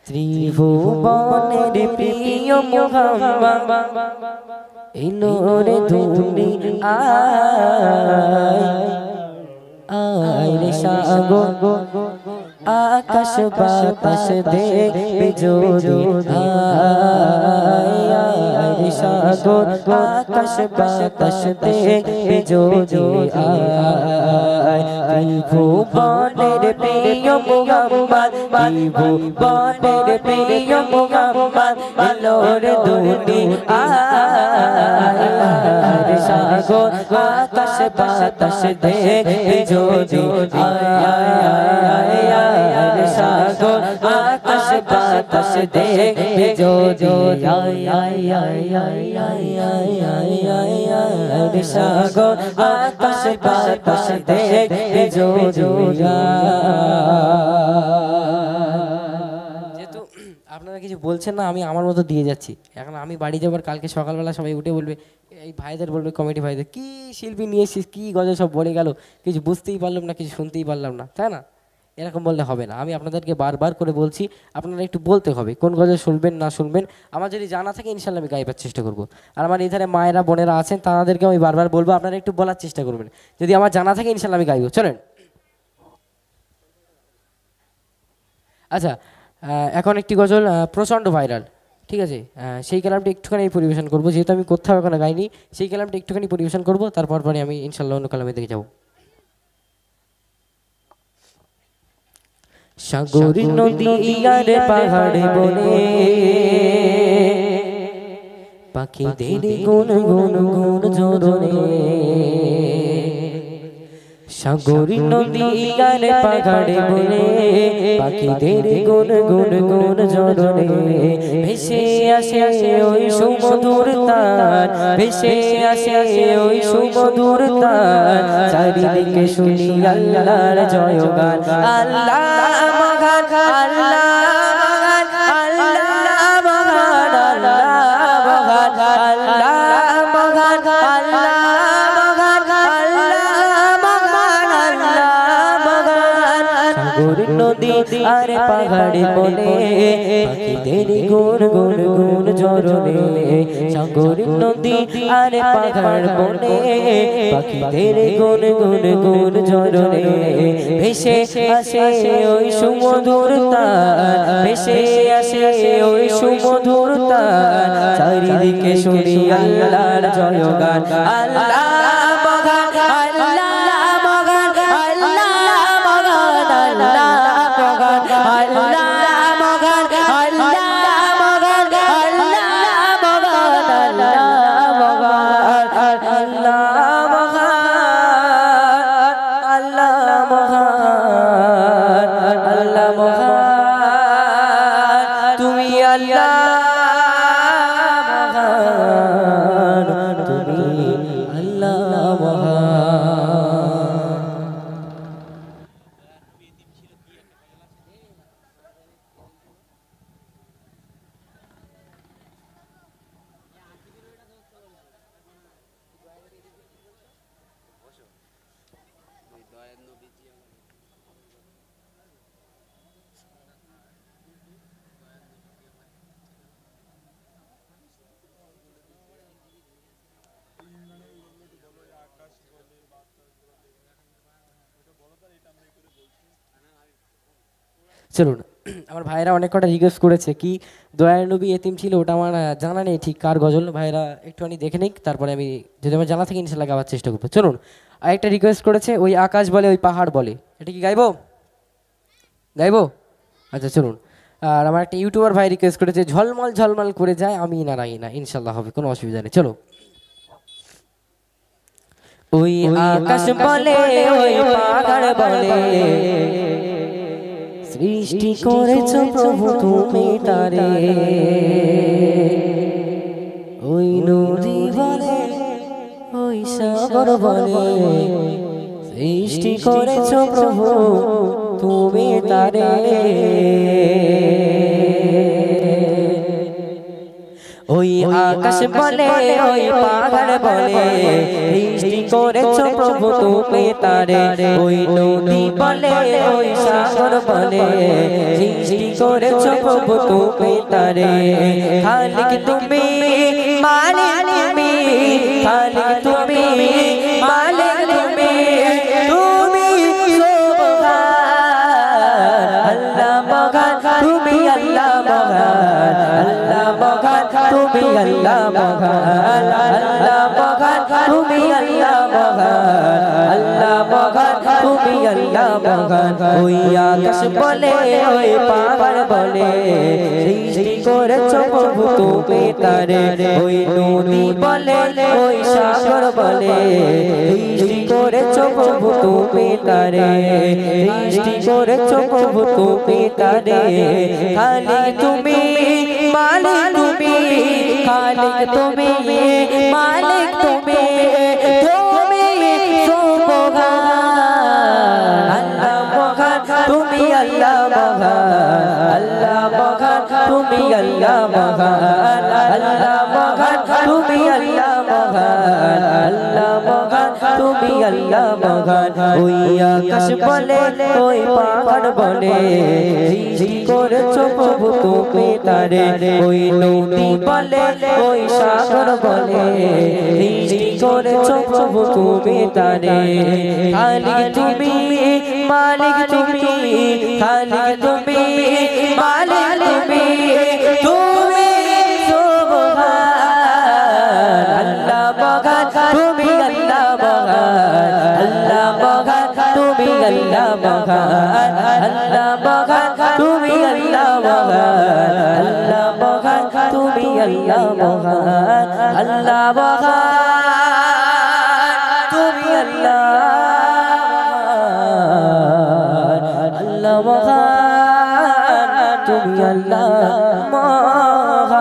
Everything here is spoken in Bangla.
ত্রিভুবনের প্রিয় মুহাম্মদ এই নূরে ধুলি আয় রে সাগর আকাশ বাতাস দেখবে যদি আয় রে সাগর আকাশ বাতাস দেখবে যদি আয় ত্রিভুবনের প্রিয় মুহাম্মদ ত্রিভুবনের প্রিয় মুহাম্মদ এলোরে ধুলি আয় রে সাগর আকাশ বাতাস দেখবে যদি আয় সাগর আকাশ বাতাস দেখবে যদি আয় সাগর আকাশ বাতাস দেখবে যদি। যেহেতু আপনারা কিছু বলছেন না, আমি আমার মতো দিয়ে যাচ্ছি। এখন আমি বাড়ি যাবার কালকে সকালবেলা সবাই উঠে বলবে, এই ভাইদের বলবে, কমিটি ভাইদের, কি শিল্পী নিয়ে এসেছিস, কি গজল সব বলে গেল, কিছু বুঝতেই পারলাম না, কিছু শুনতেই পারলাম না, তাই না? এরকম বললে হবে না। আমি আপনাদেরকে বারবার করে বলছি, আপনারা একটু বলতে হবে কোন গজল শুনবেন না শুনবেন। আমার যদি জানা থাকে ইনশাল্লাহ আমি গাইবার চেষ্টা করব। আর আমার এধারে মায়েরা বোনেরা আছেন, তাদেরকে আমি বারবার বলবো আপনারা একটু বলার চেষ্টা করবেন। যদি আমার জানা থাকে ইনশাল্লাহ আমি গাইবো। চলেন। আচ্ছা, এখন একটি গজল প্রচণ্ড ভাইরাল, ঠিক আছে? সেই কালামটা একটুখানি পরিবেশন করবো, যেহেতু আমি কোথাও এখানে গাইনি। সেই কালামটা একটুখানি পরিবেশন করবো, তারপর পরে আমি ইনশাল্লাহ অন্য কালামে দিকে যাবো। সাগর নদী আর পাহাড়ে বনে পাখিদের গুন গুন গুন ঝরনে, সাগর নদী আর পাহাড়ে বনে পাখিদের গুন গুন গুন ঝরনে, ভেসে আসে ওই সুমধুর তার, ভেসে আসে ওই সুমধুর তার, চারিদিকে শুনি আল্লাহর জয়গান। আল্লাহ মহান, আল্লাহ মহান, আল্লাহ মহান, আল্লাহ মহান, আল্লাহ মহান, আল্লাহ মহান, আল্লাহ মহান, আল্লাহ মহান। সাগর নদী আর পাহাড়ে বনে পাখিদের গুন গুন গুন ঝরনে, সাগর নদী আর পাহাড় বনে পাখিদের গুন গুন গুন ঝরনে, ভেসে আসে ওই সুমধুর তার, ভেসে আসে ওই সুমধুর তার, চারিদিকে শুনি আল্লাহর জয়গান। আল্লাহ মহান, আল্লাহ মহান, আল্লাহ মহান, আল্লাহ মহান, আল্লাহ মহান, আল্লাহ মহান, আল্লাহ মহান, আল্লাহ মহান, আল্লাহ মহান, আল্লাহ মহান, আল্লাহ মহান, তুমি আল্লাহ মহান, তুমি আল্লাহ মহান। চলুন, আমার ভাইরা অনেক কটা রিকোয়েস্ট করেছে, কি দয়ার নবী এতিম ছিল, ওটা আমার জানা নেই ঠিক কার গজল। ভাইরা একটুখানি দেখে নিক, তারপরে আমি যদি আমার জানা থাকে ইনশাল্লাহ গাওয়ার চেষ্টা করবো। চলুন, আরেকটা রিকোয়েস্ট করেছে, ওই আকাশ বলে ওই পাহাড় বলে, এটা কি গাইবো? গাইবো? আচ্ছা চলুন। আর আমার একটা ইউটিউবার ভাই রিকোয়েস্ট করেছে, ঝলমল ঝলমল করে যায় আমি না রাই না, ইনশাল্লাহ হবে, কোনো অসুবিধা নেই। চলো। ওই আকাশ বলে ওই পাহাড় বলে সৃষ্টি করেছো প্রভু তুমি তারে, ওই নদী বলে ওই সাগর বলে সৃষ্টি করেছো প্রভু তুমি তারে, ওই আকাশ বলে ওই পাহাড় বলে সৃষ্টি করেছো প্রভু তুমি তারে ওই নদী বলে ওই সাগর বলে সৃষ্টি করেছো প্রভু তুমি তারে খালিক তুমি মালিক তুমি খালিক তুমি মালিক তুমি তুমি সুবহান আল্লাহ মহান তুমি আল্লাহ মহান আল্লাহ মহান তুমি আল্লাহ মহান আল্লাহ মহান তুমি আল্লাহ মহান আল্লাহ মহান তুমি আল্লাহ মহান ওই আকাশ বলে ওই পাহাড় বলে সৃষ্টি করেছো প্রভু তুমি তারে ওই নদী বলে ওই সাগর বলে সৃষ্টি করেছো প্রভু তুমি তারে সৃষ্টি করেছো প্রভু তুমি তারে খালিক তুমি মালিক তুমি খালিক তুমি মালিক তুমি তুমি সুবহান আল্লাহ মহান তুমি আল্লাহ মহান আল্লাহ মহান তুমি আল্লাহ মহান আল্লাহ মহান তুমি আল্লাহ মহান আল্লাহ মহান তুমি আল্লাহ মহান ওই আকাশ বলে ওই পাহাড় বলে সৃষ্টি করেছো প্রভু তুমি তারে ওই নদী বলে ওই সাগর বলে সৃষ্টি করেছো প্রভু তুমি তারে খালিক তুমি মালিক তুমি খালিক তুমি মালিক তুমি তুমি সুবহান আল্লাহ মহান তুমি আল্লাহ মহান আল্লাহ মহান তুমি আল্লাহ মহান আল্লাহ মহান তুমি আল্লাহ মহান আল্লাহ মহান তুমি আল্লাহ মহান আল্লাহ মহান তুমি আল্লাহ আল্লাহ মহান তুমি আল্লাহ মহান